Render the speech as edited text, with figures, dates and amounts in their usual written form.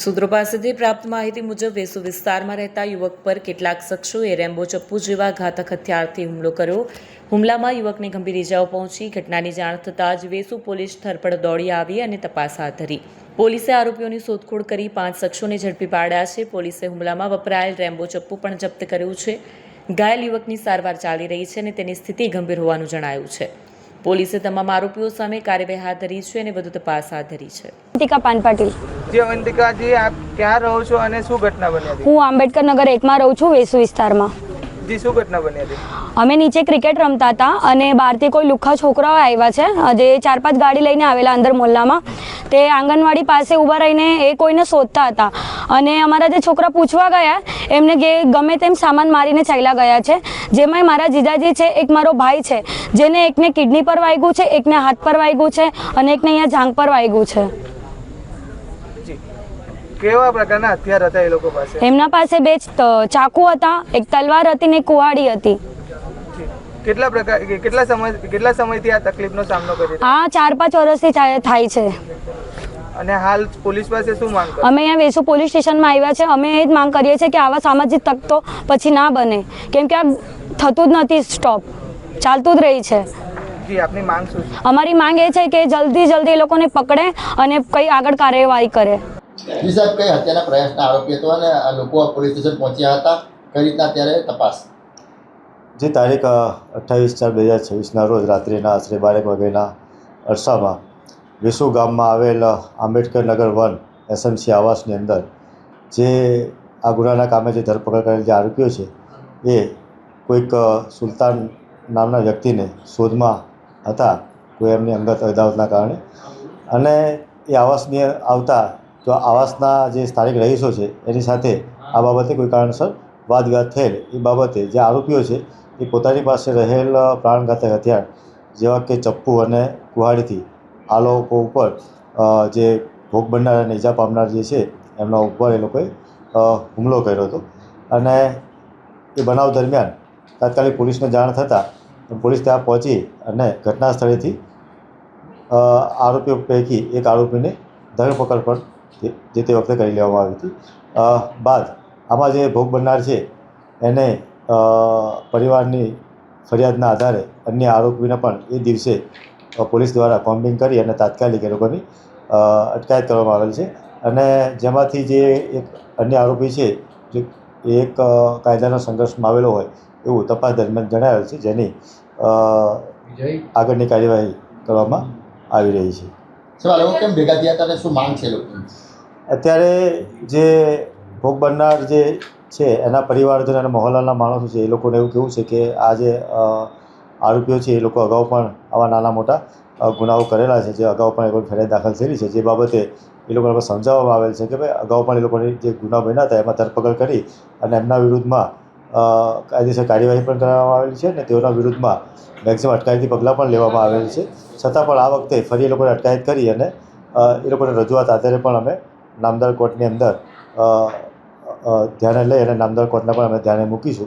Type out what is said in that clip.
સૂત્રો પાસેથી પ્રાપ્ત માહિતી મુજબ વેસુ વિસ્તારમાં રહેતા યુવક પર કેટલાક શખ્સોએ રેમ્બો ચપ્પુ જેવા ઘાતક હથિયારથી હુમલો કર્યો. હુમલામાં યુવકને ગંભીર ઇજાઓ પહોંચી. ઘટનાની જાણ થતાં જ વેસુ પોલીસ સ્થળ દોડી આવી અને તપાસ હાથ ધરી. પોલીસે આરોપીઓની શોધખોળ કરી 5 શખ્સોને ઝડપી પાડ્યા છે. પોલીસે હુમલામાં વપરાયેલ રેમ્બો ચપ્પુ પણ જપ્ત કર્યું છે. ઘાયલ યુવકની સારવાર ચાલી રહી છે અને તેની સ્થિતિ ગંભીર હોવાનું જણાયું છે. પોલીસે તમામ આરોપીઓ સામે કાર્યવાહી હાથ ધરી છે અને વધુ તપાસ હાથ ધરી છે. અવંતિકા પાન પાટીલ. જી અવંતિકાજી, આપ ક્યાં રહો છો અને શું ઘટના બની હતી? હું આંબેડકર નગર 1 માં રહું છું, વેસુ વિસ્તારમાં. જી, શું ઘટના બની હતી? અમે નીચે ક્રિકેટ રમતા હતા અને બહારથી કોઈ લુખ્ખા છોકરાઓ આવ્યા છે, જે 4-5 ગાડી લઈને આવેલા અંદર મોહલ્લામાં. તે આંગણવાડી પાસે ઊભા રહીને એ કોઈને શોધતા હતા અને અમારા જે છોકરા પૂછવા ગયા એમને ગમે તેમ સામાન મારીને ચાલ્યા ગયા છે. જેમાં મારા જીજાજી છે, એક મારો ભાઈ છે, જેને એકને કિડની પર વાગ્યું છે, એકને હાથ પર વાગ્યું છે અને એકને અહીંયા જાંઘ પર વાગ્યું છે. કેવા પ્રકારના હથિયાર હતા એ લોકો પાસે? એમના પાસે 2 ચાકુ હતા, એક તલવાર હતી ને એક કુહાડી હતી. કેટલા સમયથી આ તકલીફનો સામનો કરી રહ્યા? આ 4-5 વર્ષથી થાય છે. અને હાલ પોલીસ પાસે શું માંગ કરો? અમે અહીંયા વેસુ પોલીસ સ્ટેશનમાં આવ્યા છે. અમે એ જ માંગ કરીએ છીએ કે આવા સામાજિક તત્વો પછી ના બને, કેમ કે આ થતું જ નથી, સ્ટોપ ચાલતું જ રહી છે. જી, આપની માંગ શું છે? અમારી માંગ એ છે કે જલ્દી એ લોકોને પકડે અને કઈ આગળ કાર્યવાહી કરે. જી સાહેબ, કઈ હત્યાના પ્રયાસના આરોપી હતો અને આ લોકો પોલીસ સ્ટેશન પહોંચ્યા હતા, કઈ રીતના ત્યારે તપાસ? જે તારીખ 28/4/2026ના રોજ રાત્રિના આશરે 12 વાગ્યાના અરસામાં વેસુ ગામમાં આવેલ આંબેડકર નગર 1 એસએમસી આવાસની અંદર જે આ ગુનાના કામે જે ધરપકડ કરેલ જે આરોપીઓ છે એ કોઈક સુલતાન નામના વ્યક્તિને શોધમાં હતા, કોઈ એમની અંગત અદાવતના કારણે, અને એ આવાસની આવતા તો આવાસના જે સ્થાનિક રહીશો છે એની સાથે આ બાબતે કોઈ કારણસર વાદવિવાદ થયેલ. એ બાબતે જે આરોપીઓ છે એ પોતાની પાસે રહેલ પ્રાણઘાતક હથિયાર જેવા કે ચપ્પુ અને કુહાડીથી આ લોકો ઉપર જે ભોગ બનનાર અને ઈજા પામનાર જે છે એમના ઉપર એ લોકોએ હુમલો કર્યો હતો. અને એ બનાવ દરમિયાન તાત્કાલિક પોલીસને જાણ થતાં પોલીસ ત્યાં પહોંચી અને ઘટના સ્થળેથી આરોપીઓ પૈકી એક આરોપીને ધરપકડ પણ જે તે વખતે કરી લેવામાં આવી હતી. બાદ આમાં જે ભોગ બનનાર છે એને પરિવારની ફરિયાદના આધારે અન્ય આરોપીને પણ એ દિવસે પોલીસ દ્વારા કોમ્બિંગ કરી અને તાત્કાલિક એ લોકોની અટકાયત કરવામાં આવેલ છે. અને જેમાંથી જે એક અન્ય આરોપી છે જે એક કાયદાના સંઘર્ષમાં આવેલો હોય એવું તપાસ દરમિયાન જણાવેલ છે, જેની આગળની કાર્યવાહી કરવામાં આવી રહી છે. શું આ લોકો કેમ ભેગા થયા હતા અને શું માંગ છે લોકોની? અત્યારે જે ભોગ બનનાર જે છે એના પરિવારજનો અને મહોલ્લાના માણસો છે એ લોકોને એવું કહેવું છે કે આ જે આરોપીઓ છે એ લોકો અગાઉ પણ આવા નાના મોટા ગુનાઓ કરેલા છે, જે અગાઉ પણ એ લોકો ફરિયાદ દાખલ થયેલી છે, જે બાબતે એ લોકોને સમજાવવામાં આવેલ છે કે ભાઈ અગાઉ પણ એ લોકોની જે ગુના બન્યા હતા એમાં ધરપકડ કરી અને એમના વિરુદ્ધમાં કાયદેસર કાર્યવાહી પણ કરવામાં આવેલી છે અને તેઓના વિરુદ્ધમાં મેક્સિમમ અટકાયતી પગલાં પણ લેવામાં આવેલ છે. છતાં પણ આ વખતે ફરી એ લોકોને અટકાયત કરી અને એ લોકોને રજૂઆત આધારે પણ અમે નામદાર કોર્ટની અંદર ધ્યાને લઈ અને નામદાર કોર્ટને પણ અમે ધ્યાને મૂકીશું.